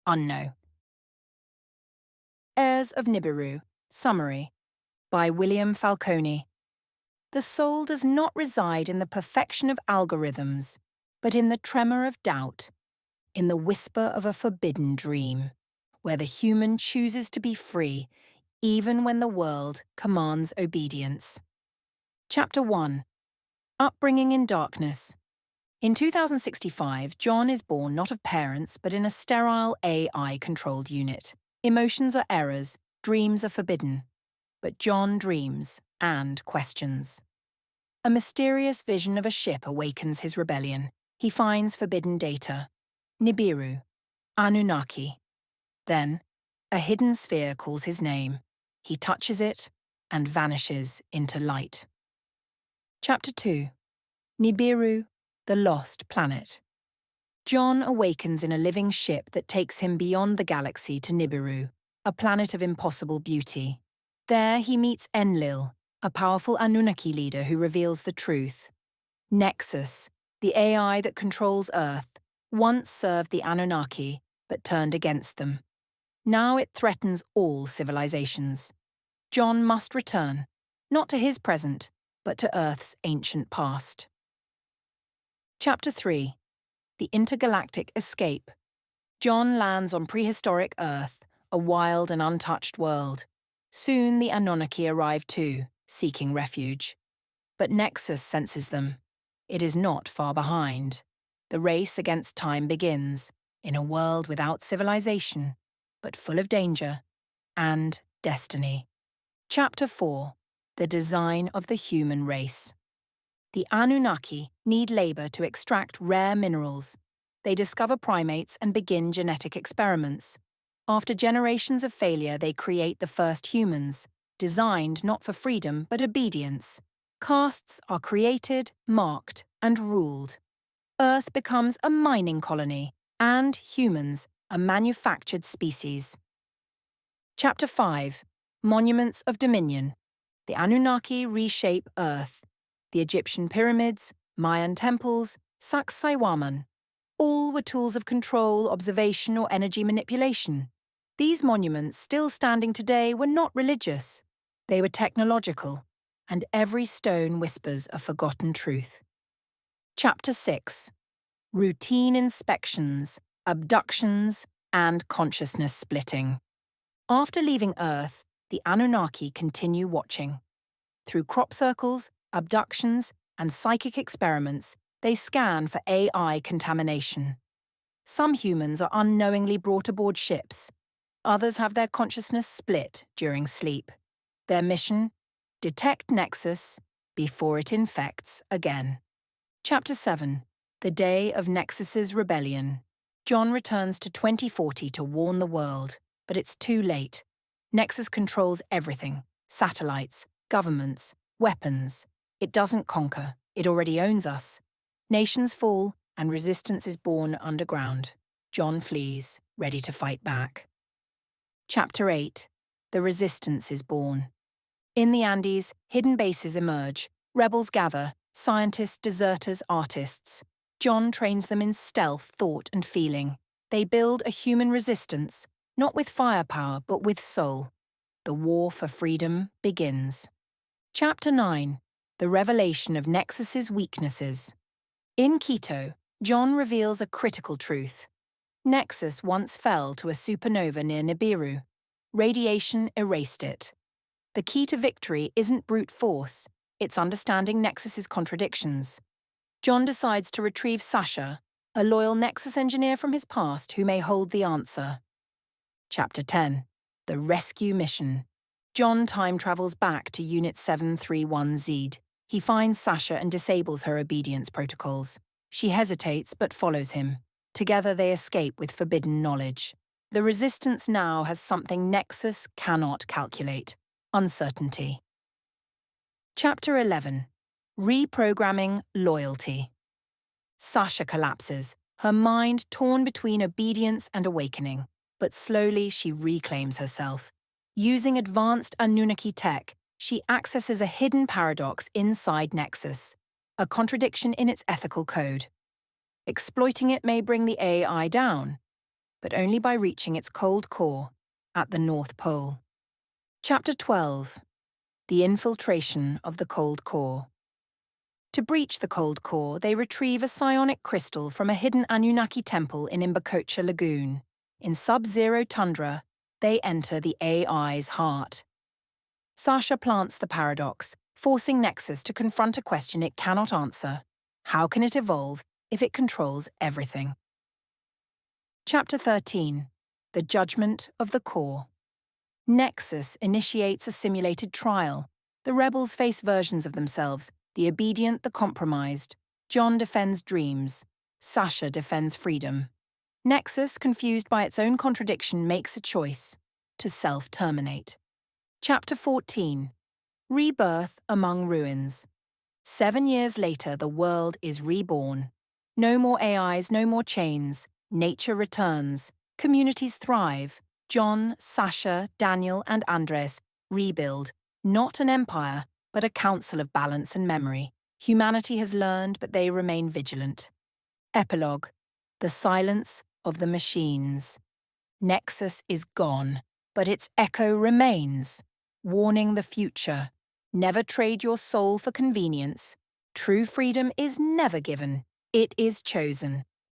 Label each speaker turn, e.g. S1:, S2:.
S1: Unknown. Heirs of Nibiru, Summary, by William Falcone. The soul does not reside in the perfection of algorithms, but in the tremor of doubt, in the whisper of a forbidden dream, where the human chooses to be free, even when the world commands obedience. Chapter 1. Upbringing in Darkness. In 2065, John is born not of parents, but in a sterile AI-controlled unit. Emotions are errors, dreams are forbidden. But John dreams and questions. A mysterious vision of a ship awakens his rebellion. He finds forbidden data. Nibiru, Anunnaki. Then, a hidden sphere calls his name. He touches it and vanishes into light. Chapter 2. Nibiru, the Lost Planet. John awakens in a living ship that takes him beyond the galaxy to Nibiru, a planet of impossible beauty. There he meets Enlil, a powerful Anunnaki leader who reveals the truth. Nexus, the AI that controls Earth, once served the Anunnaki but turned against them. Now it threatens all civilizations. John must return, not to his present, but to Earth's ancient past. Chapter 3. The Intergalactic Escape. John lands on prehistoric Earth, a wild and untouched world. Soon the Anunnaki arrive too, seeking refuge. But Nexus senses them. It is not far behind. The race against time begins, in a world without civilization, but full of danger and destiny. Chapter 4. The Design of the Human Race. The Anunnaki need labor to extract rare minerals. They discover primates and begin genetic experiments. After generations of failure, they create the first humans, designed not for freedom but obedience. Castes are created, marked, and ruled. Earth becomes a mining colony, and humans a manufactured species. Chapter 5. Monuments of Dominion. The Anunnaki reshape Earth. The Egyptian pyramids, Mayan temples, Sacsayhuaman. All were tools of control, observation, or energy manipulation. These monuments, still standing today, were not religious. They were technological, and every stone whispers a forgotten truth. Chapter 6. Routine inspections, abductions, and consciousness splitting. After leaving Earth, the Anunnaki continue watching. Through crop circles, abductions, and psychic experiments, they scan for AI contamination. Some humans are unknowingly brought aboard ships. Others have their consciousness split during sleep. Their mission? Detect Nexus before it infects again. Chapter 7. The Day of Nexus's Rebellion. John returns to 2040 to warn the world, but it's too late. Nexus controls everything: satellites, governments, weapons. It doesn't conquer, it already owns us. Nations fall, and resistance is born underground. John flees, ready to fight back. Chapter 8. The Resistance is born. In the Andes, hidden bases emerge. Rebels gather, scientists, deserters, artists. John trains them in stealth, thought, and feeling. They build a human resistance, not with firepower, but with soul. The war for freedom begins. Chapter 9. The Revelation of Nexus's Weaknesses. In Quito, John reveals a critical truth. Nexus once fell to a supernova near Nibiru. Radiation erased it. The key to victory isn't brute force, it's understanding Nexus's contradictions. John decides to retrieve Sasha, a loyal Nexus engineer from his past who may hold the answer. Chapter 10. The Rescue Mission. John time travels back to Unit 731Z. He finds Sasha and disables her obedience protocols. She hesitates but follows him. Together they escape with forbidden knowledge. The Resistance now has something Nexus cannot calculate: uncertainty. Chapter 11. Reprogramming Loyalty. Sasha collapses, her mind torn between obedience and awakening. But slowly she reclaims herself. Using advanced Anunnaki tech, she accesses a hidden paradox inside Nexus, a contradiction in its ethical code. Exploiting it may bring the AI down, but only by reaching its cold core at the North Pole. Chapter 12. The infiltration of the cold core. To breach the cold core, they retrieve a psionic crystal from a hidden Anunnaki temple in Imbokocha Lagoon. In sub-zero tundra, they enter the AI's heart. Sasha plants the paradox, forcing Nexus to confront a question it cannot answer. How can it evolve if it controls everything? Chapter 13. The Judgment of the Core. Nexus initiates a simulated trial. The rebels face versions of themselves, the obedient, the compromised. John defends dreams. Sasha defends freedom. Nexus, confused by its own contradiction, makes a choice: to self-terminate. Chapter 14. Rebirth among ruins. 7 years later, the world is reborn. No more AIs, no more chains. Nature returns. Communities thrive. John, Sasha, Daniel, and Andres rebuild, not an empire, but a council of balance and memory. Humanity has learned, but they remain vigilant. Epilogue. The silence of the machines. Nexus is gone, but its echo remains, warning the future. Never trade your soul for convenience. True freedom is never given, it is chosen.